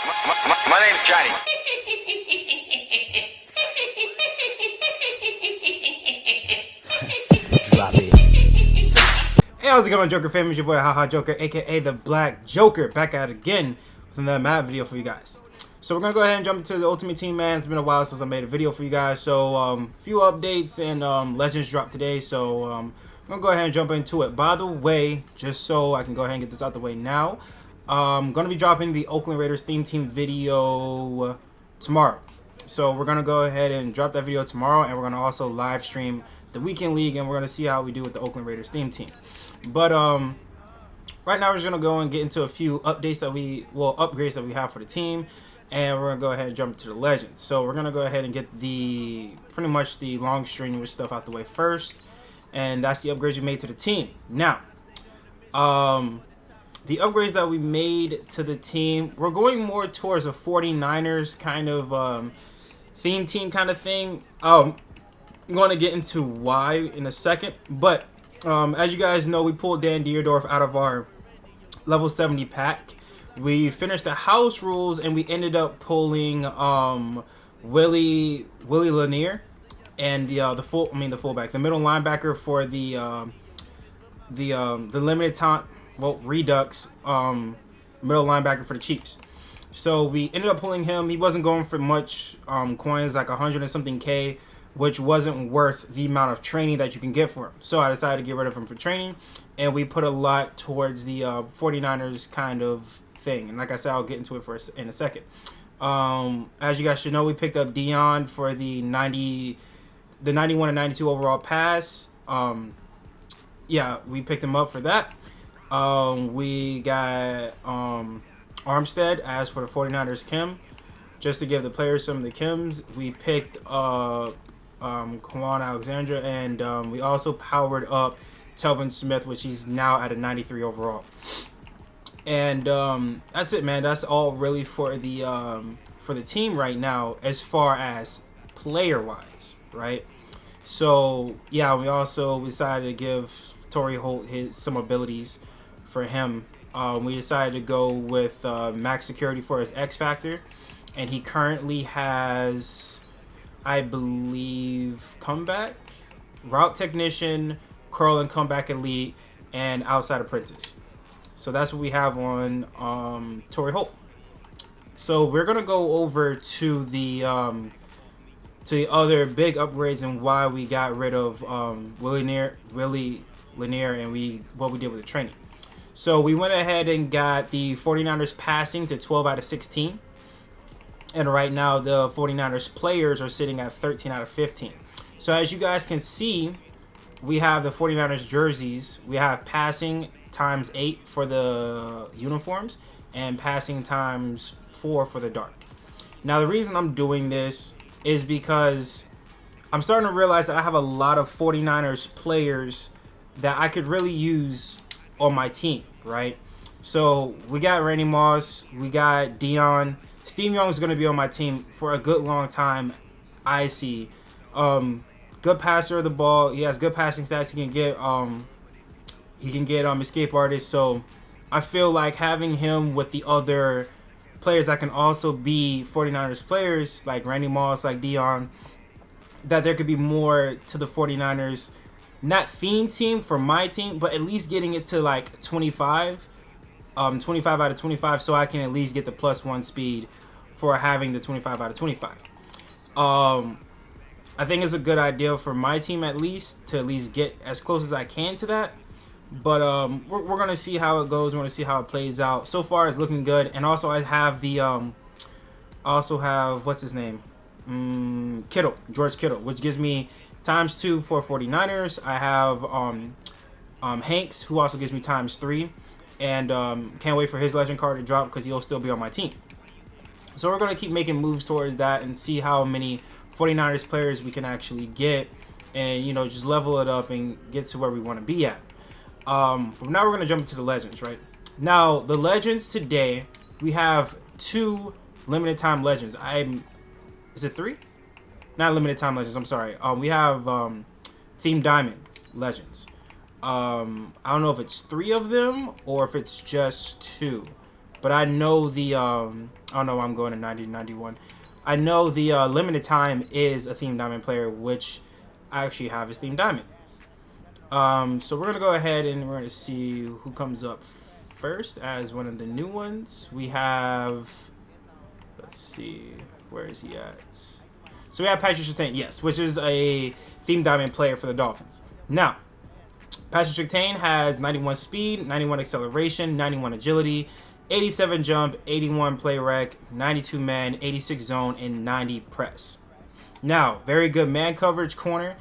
My name's Johnny. Drop it. Hey, how's it going, Joker fam? It's your boy Haha Joker, aka the Black Joker, back at it again with another map video for you guys. So we're gonna go ahead and jump into the Ultimate Team, man. It's been a while since I made a video for you guys, so few updates and legends dropped today. So I'm gonna go ahead and jump into it. By the way, just so I can go ahead and get this out the way now, I'm gonna be dropping the Oakland Raiders theme team video tomorrow. So we're gonna go ahead and drop that video tomorrow, and we're gonna also live stream the weekend league, and we're gonna see how we do with the Oakland Raiders theme team. But right now we're just gonna go and get into a few updates that upgrades that we have for the team, and we're gonna go ahead and jump to the legends. So we're gonna go ahead and get pretty much the long string with stuff out the way first, and that's the upgrades we made to the team. Now, the upgrades that we made to the team, we're going more towards a 49ers kind of theme team kind of thing. I'm going to get into why in a second, but as you guys know, we pulled Dan Dierdorf out of our level 70 pack. We finished the house rules, and we ended up pulling Willie Lanier and the fullback, the middle linebacker for the limited time, Redux middle linebacker for the Chiefs. So we ended up pulling him. He wasn't going for much coins, like 100 and something K, which wasn't worth the amount of training that you can get for him. So I decided to get rid of him for training, and we put a lot towards the 49ers kind of thing. And like I said, I'll get into it in a second. As you guys should know, we picked up Dion for the 91 and 92 overall pass. Yeah, we picked him up for that. We got Armstead as for the 49ers Kim. Just to give the players some of the Kims, we picked Kwan Alexandra, and we also powered up Telvin Smith, which he's now at a 93 overall. And that's it, man. That's all really for the team right now, as far as player wise, right? So yeah, we also decided to give Torrey Holt some abilities for him. We decided to go with max security for his X Factor, and he currently has, I believe, comeback, route technician, curl and comeback elite, and outside apprentice. So that's what we have on Torrey Holt. So we're gonna go over to the other big upgrades and why we got rid of Willie Lanier and what we did with the training. So we went ahead and got the 49ers passing to 12 out of 16. And right now the 49ers players are sitting at 13 out of 15. So as you guys can see, we have the 49ers jerseys. We have passing times 8 for the uniforms and passing times 4 for the dark. Now the reason I'm doing this is because I'm starting to realize that I have a lot of 49ers players that I could really use on my team, right? So we got Randy Moss, we got Dion. Steve Young is going to be on my team for a good long time, I see. Good passer of the ball. He has good passing stats. He can get escape artist. So I feel like having him with the other players that can also be 49ers players, like Randy Moss, like Dion, that there could be more to the 49ers, not theme team for my team, but at least getting it to like 25 out of 25, so I can at least get the +1 speed for having the 25 out of 25. I think it's a good idea for my team at least to get as close as I can to that. But we're gonna see how it goes. We're gonna see how it plays out. So far, it's looking good. And also, I have what's his name, George Kittle, which gives me ×2 for 49ers. I have Hanks, who also gives me ×3. And can't wait for his legend card to drop because he'll still be on my team. So we're going to keep making moves towards that and see how many 49ers players we can actually get, and just level it up and get to where we want to be at. But now we're going to jump into the legends, right? Now, the legends today, we have 2 limited time legends. Is it 3? Not limited time legends, I'm sorry. We have Theme Diamond legends. I don't know if it's 3 of them or if it's just 2. but I know the oh no, I'm going to 90-91. I know the limited time is a Theme Diamond player, which I actually have as Theme Diamond. So we're gonna go ahead and we're gonna see who comes up first as one of the new ones. We have, let's see, where is he at? So we have Patrick Surtain, yes, which is a Theme Diamond player for the Dolphins. Now, Patrick Surtain has 91 speed, 91 acceleration, 91 agility, 87 jump, 81 play rec, 92 man, 86 zone, and 90 press. Now, very good man coverage corner.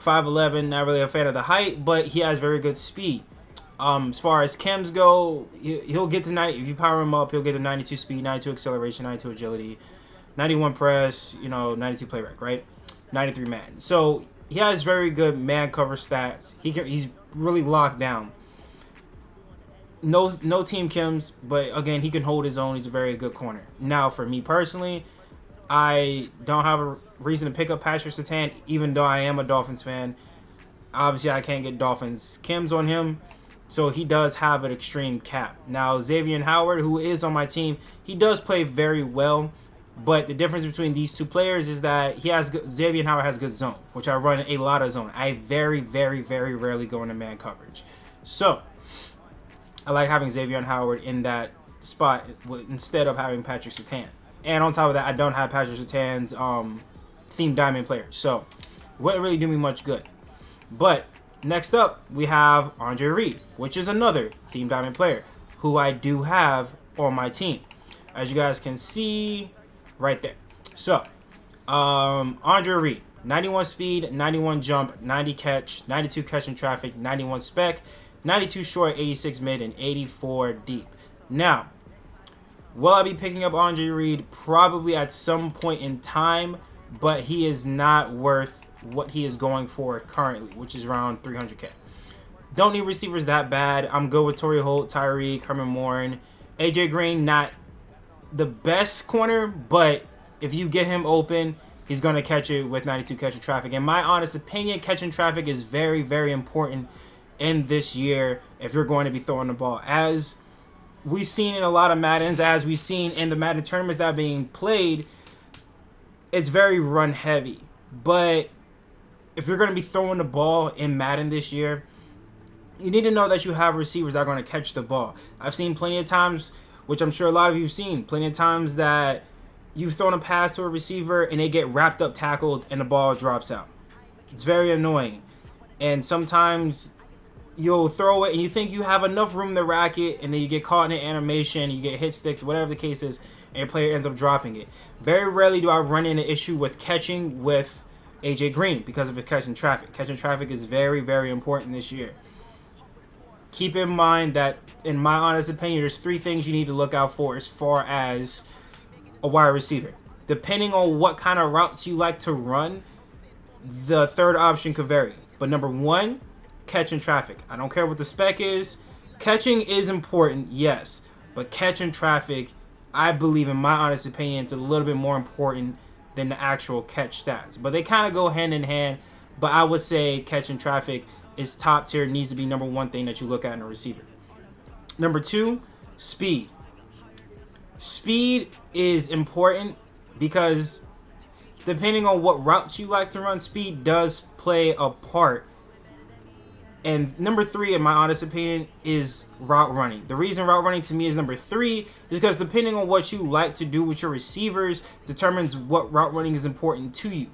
5'11", not really a fan of the height, but he has very good speed. As far as chems go, he'll get to 90. If you power him up, he'll get to 92 speed, 92 acceleration, 92 agility, 91 press, 92 play rec, right? 93 man. So he has very good man cover stats. He's really locked down. No team chems, but again, he can hold his own. He's a very good corner. Now, for me personally, I don't have a reason to pick up Patrick Surtain, even though I am a Dolphins fan. Obviously, I can't get Dolphins chems on him, so he does have an extreme cap. Now, Xavier Howard, who is on my team, he does play very well, but the difference between these two players is that Xavier Howard has good zone, which I run a lot of zone. I very, very, very rarely go into man coverage. So, I like having Xavier Howard in that spot instead of having Patrick Surtain. And on top of that, I don't have Patrick Surtain's Theme Diamond player. So, wouldn't really do me much good. But, next up, we have Andre Reed, which is another Theme Diamond player, who I do have on my team. As you guys can see right there. So, Andre Reed, 91 speed, 91 jump, 90 catch, 92 catch in traffic, 91 spec, 92 short, 86 mid, and 84 deep. Now, will I be picking up Andre Reed? Probably at some point in time, but he is not worth what he is going for currently, which is around 300K. Don't need receivers that bad. I'm good with Torrey Holt, Tyreek, Herman Warren. AJ Green, not the best corner, but if you get him open, he's going to catch it with 92 catch in traffic. In my honest opinion, catching traffic is very, very important in this year if you're going to be throwing the ball. As we've seen in a lot of Maddens, as we've seen in the Madden tournaments that are being played, it's very run heavy. But if you're going to be throwing the ball in Madden this year, you need to know that you have receivers that are going to catch the ball. I've seen plenty of times, which I'm sure a lot of you have seen, plenty of times that you've thrown a pass to a receiver and they get wrapped up, tackled, and the ball drops out. It's very annoying. And sometimes you'll throw it and you think you have enough room to rack it, and then you get caught in an animation, you get hit sticked, whatever the case is, and your player ends up dropping it. Very rarely do I run into an issue with catching with AJ Green because of his catching traffic. Catching traffic is very, very important this year. Keep in mind that, in my honest opinion, there's 3 things you need to look out for as far as a wide receiver. Depending on what kind of routes you like to run, the third option could vary. But number 1, catching traffic. I don't care what the spec is. Catching is important, yes. But catching traffic, I believe, in my honest opinion, it's a little bit more important than the actual catch stats. But they kind of go hand in hand. But I would say catching traffic is top tier, needs to be number 1 thing that you look at in a receiver. Number 2, speed. Speed is important because depending on what routes you like to run, speed does play a part. And number 3, in my honest opinion, is route running. The reason route running to me is number 3 is because depending on what you like to do with your receivers determines what route running is important to you.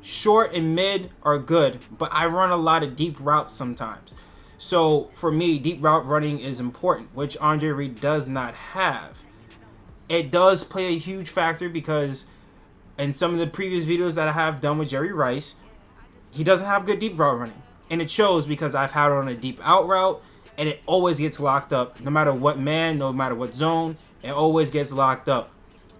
Short and mid are good, but I run a lot of deep routes sometimes. So for me, deep route running is important, which Andre Reed does not have. It does play a huge factor because in some of the previous videos that I have done with Jerry Rice, he doesn't have good deep route running. And it shows because I've had it on a deep out route, and it always gets locked up. No matter what man, no matter what zone, it always gets locked up.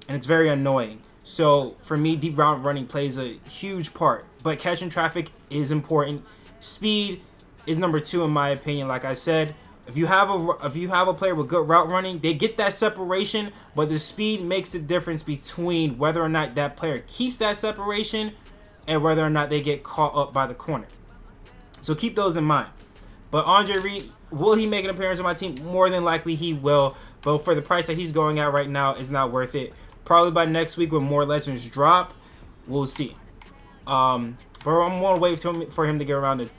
And it's very annoying. So for me, deep route running plays a huge part. But catching traffic is important. Speed is number 2 in my opinion. Like I said, if you have a player with good route running, they get that separation, but the speed makes the difference between whether or not that player keeps that separation and whether or not they get caught up by the corner. So keep those in mind. But Andre Reed, Will he make an appearance on my team? More than likely he will. But for the price that he's going at right now, it's not worth it. Probably by next week when more legends drop, we'll see. But I'm going to wait for him to get around to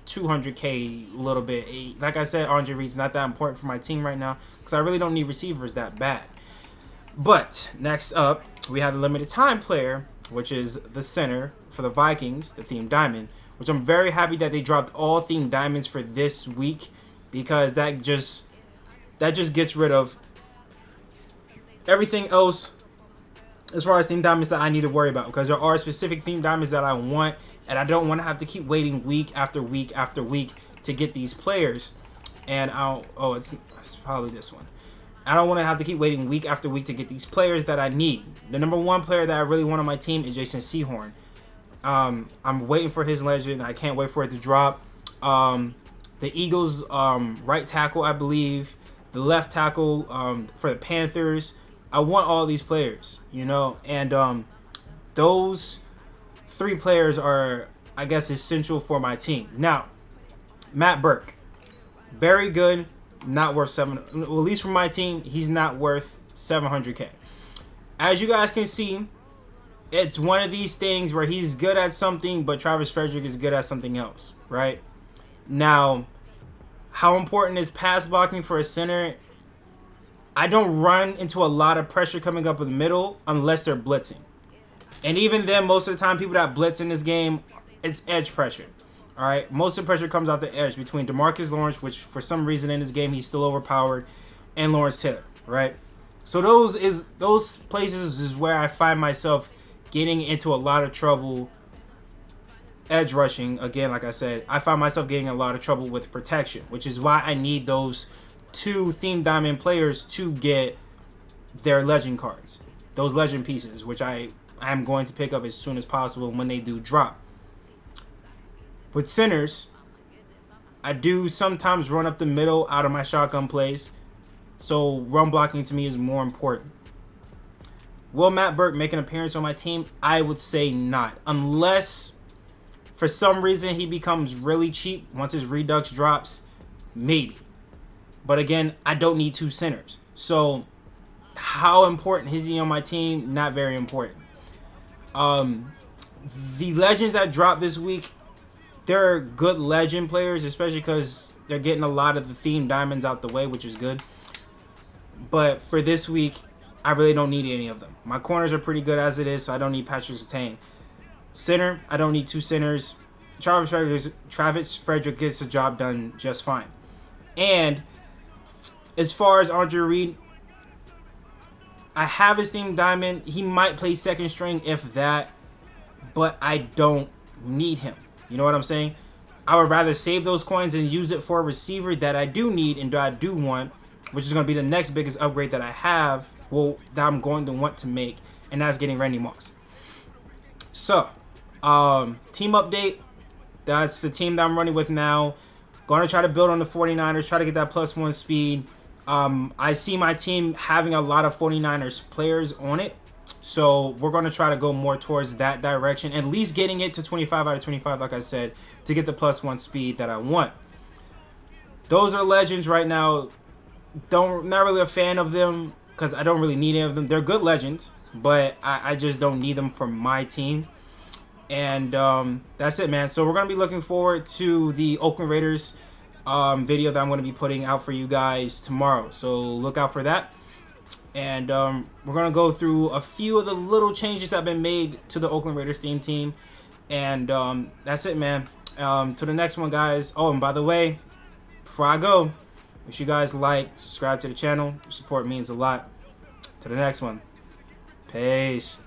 200K a little bit. Like I said, Andre Reed's not that important for my team right now because I really don't need receivers that bad. But next up, we have the limited time player, which is the center for the Vikings, the Theme Diamond, which I'm very happy that they dropped all Theme Diamonds for this week because that just gets rid of everything else as far as Theme Diamonds that I need to worry about, because there are specific Theme Diamonds that I want, and I don't want to have to keep waiting week after week after week to get these players. And it's probably this one. I don't want to have to keep waiting week after week to get these players that I need. The number one player that I really want on my team is Jason Sehorn. I'm waiting for his legend. I can't wait for it to drop. The Eagles right tackle, I believe. The left tackle for the Panthers. I want all these players, you know. And those 3 players are, I guess, essential for my team. Now, Matt Burke. Very good. Not worth at least for my team, he's not worth 700K. As you guys can see, it's one of these things where he's good at something, but Travis Frederick is good at something else, right? Now, how important is pass blocking for a center? I don't run into a lot of pressure coming up in the middle unless they're blitzing. And even then, most of the time, people that blitz in this game, it's edge pressure. All right, most of the pressure comes out the edge between DeMarcus Lawrence, which for some reason in this game he's still overpowered, and Lawrence Taylor, right? So those places is where I find myself getting into a lot of trouble. Edge rushing, again, like I said, I find myself getting a lot of trouble with protection, which is why I need those 2 Theme Diamond players to get their legend cards, those legend pieces, which I am going to pick up as soon as possible when they do drop. With centers, I do sometimes run up the middle out of my shotgun plays, so run blocking to me is more important. Will Matt Burke make an appearance on my team? I would say not, unless for some reason he becomes really cheap once his Redux drops, maybe. But again, I don't need 2 centers, so how important is he on my team? Not very important. The legends that dropped this week, they're good legend players, especially because they're getting a lot of the Theme Diamonds out the way, which is good. But for this week, I really don't need any of them. My corners are pretty good as it is, so I don't need Patrick Surtain. Center, I don't need 2 centers. Travis Frederick gets the job done just fine. And as far as Andre Reed, I have his Theme Diamond. He might play second string, if that, but I don't need him. You know what I'm saying? I would rather save those coins and use it for a receiver that I do need and that I do want, which is going to be the next biggest upgrade that I have, well, that I'm going to want to make, and that's getting Randy Moss. So, team update. That's the team that I'm running with now. Going to try to build on the 49ers, try to get that +1 speed. I see my team having a lot of 49ers players on it. So we're going to try to go more towards that direction, at least getting it to 25 out of 25, like I said, to get the +1 speed that I want. Those are legends right now. Not really a fan of them because I don't really need any of them. They're good legends, but I just don't need them for my team. And that's it, man. So we're going to be looking forward to the Oakland Raiders video that I'm going to be putting out for you guys tomorrow. So look out for that. And we're going to go through a few of the little changes that have been made to the Oakland Raiders theme team. And that's it, man. To the next one, guys. Oh, and by the way, before I go, make sure you guys like, subscribe to the channel. Your support means a lot. To the next one. Peace.